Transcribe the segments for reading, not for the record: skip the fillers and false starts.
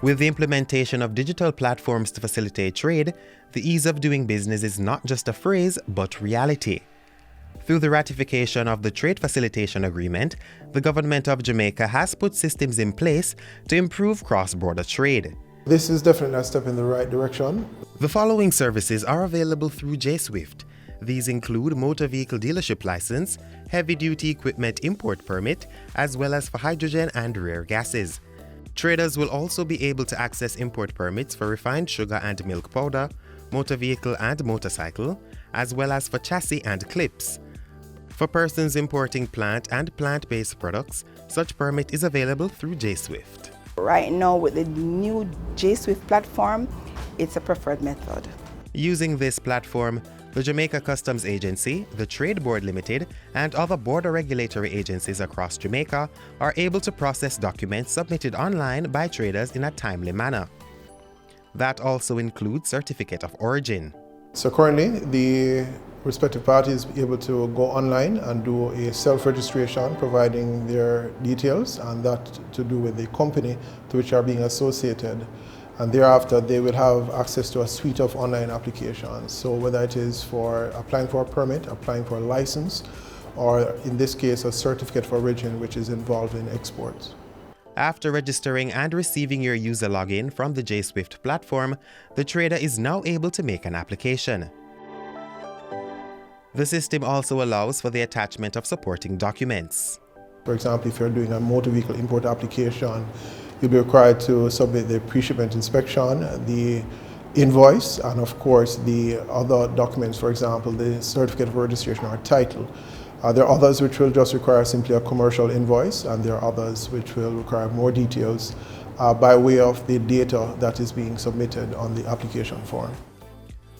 With the implementation of digital platforms to facilitate trade, the ease of doing business is not just a phrase, but reality. Through the ratification of the Trade Facilitation Agreement, the government of Jamaica has put systems in place to improve cross-border trade. This is definitely a step in the right direction. The following services are available through JSwift. These include motor vehicle dealership license, heavy-duty equipment import permit, as well as for hydrogen and rare gases. Traders will also be able to access import permits for refined sugar and milk powder, motor vehicle and motorcycle, as well as for chassis and clips. For persons importing plant and plant-based products, such permit is available through JSwift. Right now, with the new JSwift platform, it's a preferred method. Using this platform, the Jamaica Customs Agency, the Trade Board Limited, and other border regulatory agencies across Jamaica are able to process documents submitted online by traders in a timely manner. That also includes Certificate of Origin. So currently, the respective parties are able to go online and do a self-registration, providing their details, and that to do with the company to which are being associated. And thereafter, they will have access to a suite of online applications. So whether it is for applying for a permit, applying for a license, or in this case, a certificate for origin, which is involved in exports. After registering and receiving your user login from the JSwift platform, the trader is now able to make an application. The system also allows for the attachment of supporting documents. For example, if you're doing a motor vehicle import application, you'll be required to submit the pre-shipment inspection, the invoice, and of course the other documents, for example, the certificate of registration or title. There are others which will just require simply a commercial invoice, and there are others which will require more details by way of the data that is being submitted on the application form.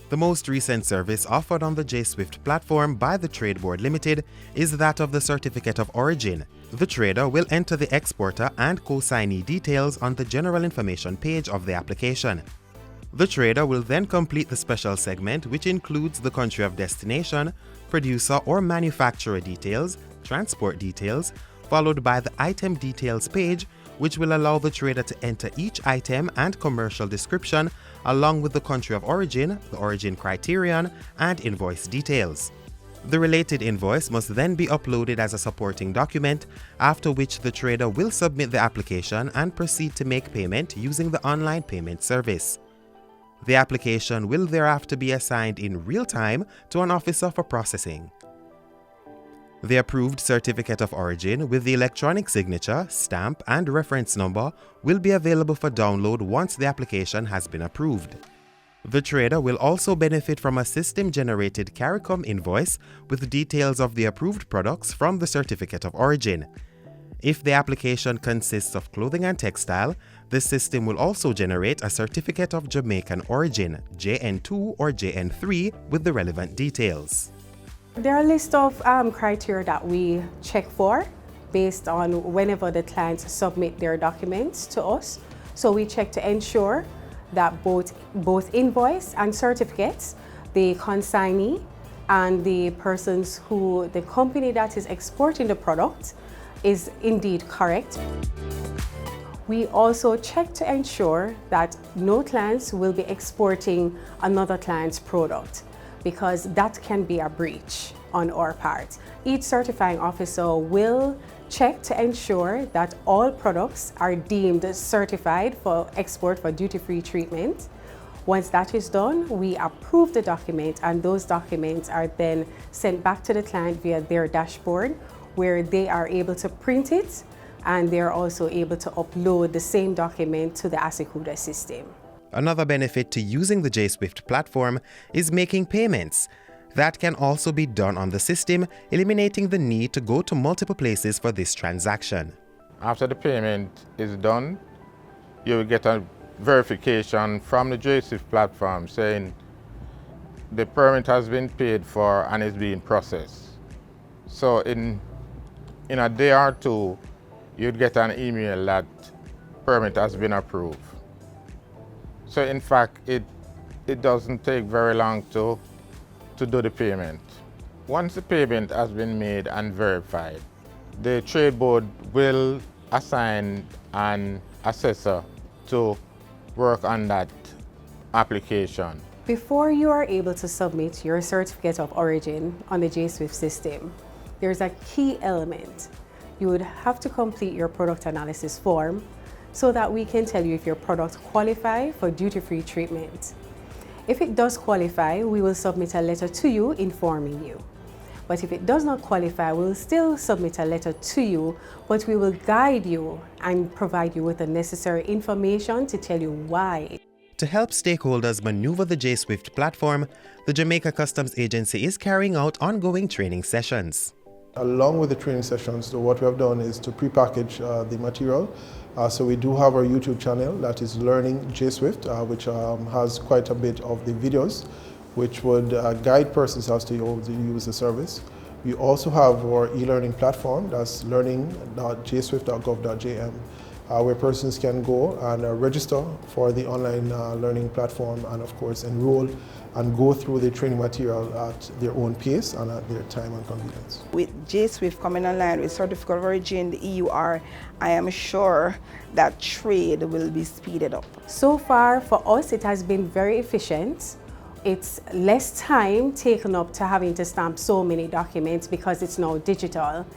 The most recent service offered on the JSwift platform by the Trade Board Limited is that of the Certificate of Origin. The trader will enter the exporter and co-signee details on the general information page of the application. The trader will then complete the special segment, which includes the country of destination, producer or manufacturer details, transport details, followed by the item details page, which will allow the trader to enter each item and commercial description along with the country of origin, the origin criterion, and invoice details. The related invoice must then be uploaded as a supporting document, after which the trader will submit the application and proceed to make payment using the online payment service. The application will thereafter be assigned in real time to an officer for processing. The approved Certificate of Origin with the electronic signature, stamp, and reference number will be available for download once the application has been approved. The trader will also benefit from a system-generated CARICOM invoice with details of the approved products from the Certificate of Origin. If the application consists of clothing and textile, the system will also generate a Certificate of Jamaican Origin, JN2 or JN3, with the relevant details. There are a list of criteria that we check for based on whenever the clients submit their documents to us. So we check to ensure that both invoice and certificates, the consignee and the the company that is exporting the product is indeed correct. We also check to ensure that no clients will be exporting another client's product, because that can be a breach on our part. Each certifying officer will check to ensure that all products are deemed certified for export for duty-free treatment. Once that is done, we approve the document, and those documents are then sent back to the client via their dashboard, where they are able to print it, and they're also able to upload the same document to the Asikuda system. Another benefit to using the JSwift platform is making payments. That can also be done on the system, eliminating the need to go to multiple places for this transaction. After the payment is done, you will get a verification from the JSwift platform saying the permit has been paid for and is being processed. So in a day or two, you'd get an email that permit has been approved. So in fact, it doesn't take very long to do the payment. Once the payment has been made and verified, the Trade Board will assign an assessor to work on that application? Before you are able to submit your certificate of origin on the JSwift system, there's a key element. You would have to complete your product analysis form so that we can tell you if your product qualifies for duty-free treatment. If it does qualify, we will submit a letter to you informing you. But if it does not qualify, we'll still submit a letter to you, but we will guide you and provide you with the necessary information to tell you why. To help stakeholders maneuver the JSwift platform, the Jamaica Customs Agency is carrying out ongoing training sessions. Along with the training sessions, so what we have done is to prepackage the material. So we do have our YouTube channel that is Learning JSwift, which has quite a bit of the videos, which would guide persons as to use the service. We also have our e-learning platform, that's learning.jswift.gov.jm, where persons can go and register for the online learning platform and of course enroll and go through the training material at their own pace and at their time and convenience. With JSwift coming online with Certificate of Origin, the EUR, I am sure that trade will be speeded up. So far for us, it has been very efficient. It's less time taken up to having to stamp so many documents because it's now digital.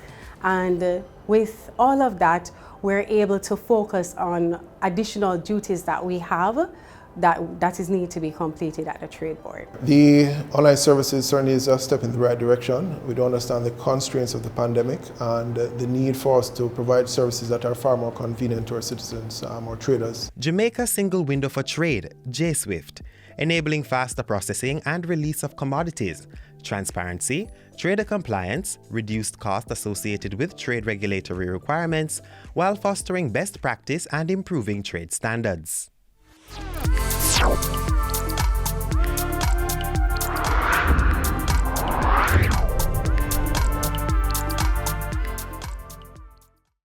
And with all of that, we're able to focus on additional duties that we have that is needed to be completed at the Trade Board. The online services certainly is a step in the right direction. We do understand the constraints of the pandemic and the need for us to provide services that are far more convenient to our citizens or traders. Jamaica Single Window for Trade, JSwift, enabling faster processing and release of commodities, transparency, trader compliance, reduced cost associated with trade regulatory requirements, while fostering best practice and improving trade standards.